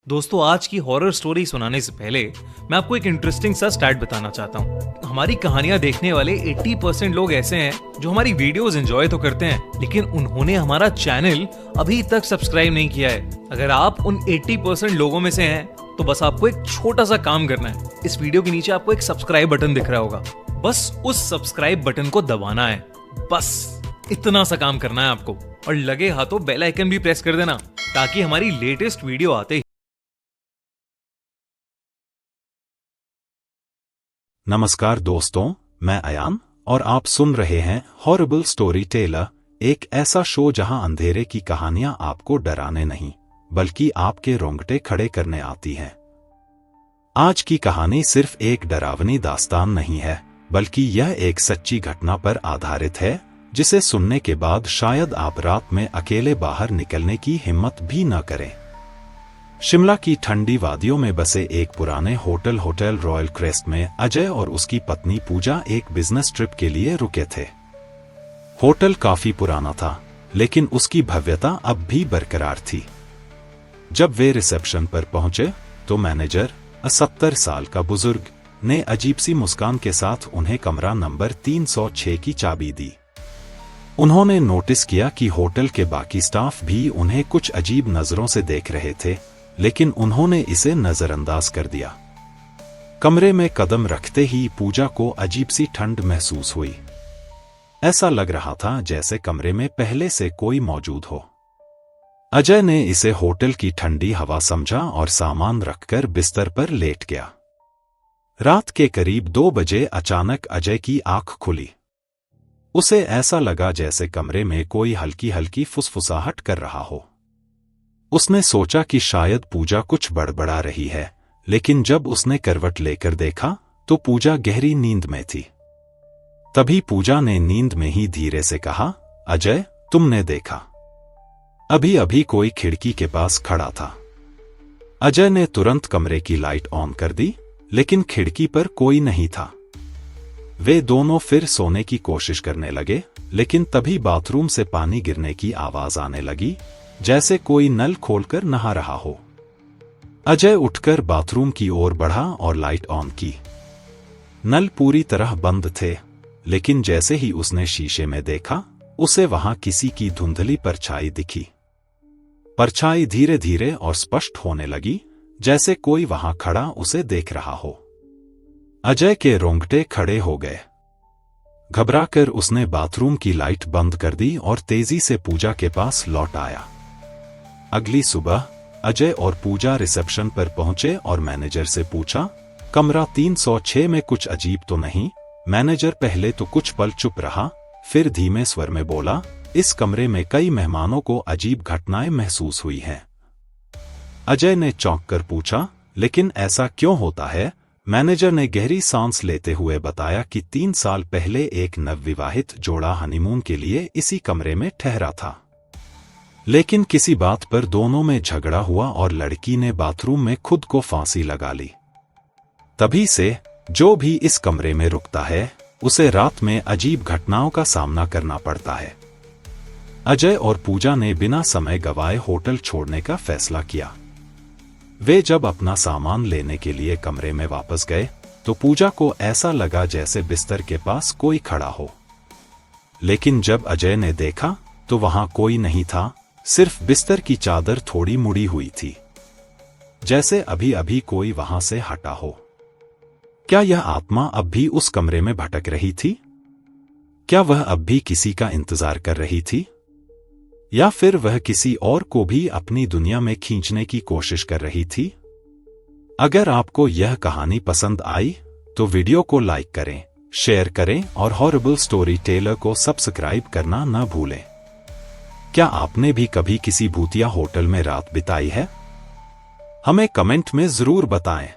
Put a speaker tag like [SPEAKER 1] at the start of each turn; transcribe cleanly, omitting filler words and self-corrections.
[SPEAKER 1] दोस्तों, आज की हॉरर स्टोरी सुनाने से पहले मैं आपको एक इंटरेस्टिंग सा स्टैट बताना चाहता हूँ। हमारी कहानियां देखने वाले 80% लोग ऐसे हैं जो हमारी वीडियोस एंजॉय तो करते हैं, लेकिन उन्होंने हमारा चैनल अभी तक सब्सक्राइब नहीं किया है। अगर आप उन 80% लोगों में से हैं तो बस आपको एक छोटा सा काम करना है। इस वीडियो के नीचे आपको एक सब्सक्राइब बटन दिख रहा होगा, बस उस सब्सक्राइब बटन को दबाना है। बस इतना सा काम करना है आपको, और लगे हाथों बेल आइकन भी प्रेस कर देना ताकि हमारी लेटेस्ट वीडियो आते ही।
[SPEAKER 2] नमस्कार दोस्तों, मैं अयान और आप सुन रहे हैं हॉरिबल स्टोरी टेलर, एक ऐसा शो जहां अंधेरे की कहानियां आपको डराने नहीं बल्कि आपके रोंगटे खड़े करने आती हैं। आज की कहानी सिर्फ एक डरावनी दास्तान नहीं है, बल्कि यह एक सच्ची घटना पर आधारित है जिसे सुनने के बाद शायद आप रात में अकेले बाहर निकलने की हिम्मत भी न करें। शिमला की ठंडी वादियों में बसे एक पुराने होटल रॉयल क्रेस्ट में अजय और उसकी पत्नी पूजा एक बिजनेस ट्रिप के लिए रुके थे। होटल काफी पुराना था, लेकिन उसकी भव्यता अब भी बरकरार थी। जब वे रिसेप्शन पर पहुंचे तो मैनेजर, 70 साल का बुजुर्ग, ने अजीब सी मुस्कान के साथ उन्हें कमरा नंबर 306 की चाबी दी। उन्होंने नोटिस किया कि होटल के बाकी स्टाफ भी उन्हें कुछ अजीब नजरों से देख रहे थे, लेकिन उन्होंने इसे नजरअंदाज कर दिया। कमरे में कदम रखते ही पूजा को अजीब सी ठंड महसूस हुई। ऐसा लग रहा था जैसे कमरे में पहले से कोई मौजूद हो। अजय ने इसे होटल की ठंडी हवा समझा और सामान रखकर बिस्तर पर लेट गया। रात के करीब 2 बजे अचानक अजय की आंख खुली। उसे ऐसा लगा जैसे कमरे में कोई हल्की हल्की फुसफुसाहट कर रहा हो। उसने सोचा कि शायद पूजा कुछ बड़बड़ा रही है, लेकिन जब उसने करवट लेकर देखा तो पूजा गहरी नींद में थी। तभी पूजा ने नींद में ही धीरे से कहा, अजय, तुमने देखा? अभी अभी कोई खिड़की के पास खड़ा था। अजय ने तुरंत कमरे की लाइट ऑन कर दी, लेकिन खिड़की पर कोई नहीं था। वे दोनों फिर सोने की कोशिश करने लगे, लेकिन तभी बाथरूम से पानी गिरने की आवाज आने लगी, जैसे कोई नल खोलकर नहा रहा हो। अजय उठकर बाथरूम की ओर बढ़ा और लाइट ऑन की। नल पूरी तरह बंद थे, लेकिन जैसे ही उसने शीशे में देखा, उसे वहां किसी की धुंधली परछाई दिखी। परछाई धीरे धीरे और स्पष्ट होने लगी, जैसे कोई वहां खड़ा उसे देख रहा हो। अजय के रोंगटे खड़े हो गए। घबराकर उसने बाथरूम की लाइट बंद कर दी और तेजी से पूजा के पास लौट आया। अगली सुबह अजय और पूजा रिसेप्शन पर पहुंचे और मैनेजर से पूछा, कमरा 306 में कुछ अजीब तो नहीं? मैनेजर पहले तो कुछ पल चुप रहा, फिर धीमे स्वर में बोला, इस कमरे में कई मेहमानों को अजीब घटनाएं महसूस हुई हैं। अजय ने चौंक कर पूछा, लेकिन ऐसा क्यों होता है? मैनेजर ने गहरी सांस लेते हुए बताया कि 3 साल पहले एक नवविवाहित जोड़ा हनीमून के लिए इसी कमरे में ठहरा था, लेकिन किसी बात पर दोनों में झगड़ा हुआ और लड़की ने बाथरूम में खुद को फांसी लगा ली। तभी से जो भी इस कमरे में रुकता है, उसे रात में अजीब घटनाओं का सामना करना पड़ता है। अजय और पूजा ने बिना समय गवाए होटल छोड़ने का फैसला किया। वे जब अपना सामान लेने के लिए कमरे में वापस गए तो पूजा को ऐसा लगा जैसे बिस्तर के पास कोई खड़ा हो, लेकिन जब अजय ने देखा तो वहां कोई नहीं था, सिर्फ बिस्तर की चादर थोड़ी मुड़ी हुई थी, जैसे अभी अभी कोई वहां से हटा हो। क्या यह आत्मा अब भी उस कमरे में भटक रही थी? क्या वह अब भी किसी का इंतजार कर रही थी, या फिर वह किसी और को भी अपनी दुनिया में खींचने की कोशिश कर रही थी? अगर आपको यह कहानी पसंद आई तो वीडियो को लाइक करें, शेयर करें और हॉरिबल स्टोरी टेलर को सब्सक्राइब करना न भूलें। क्या आपने भी कभी किसी भूतिया होटल में रात बिताई है? हमें कमेंट में जरूर बताएं।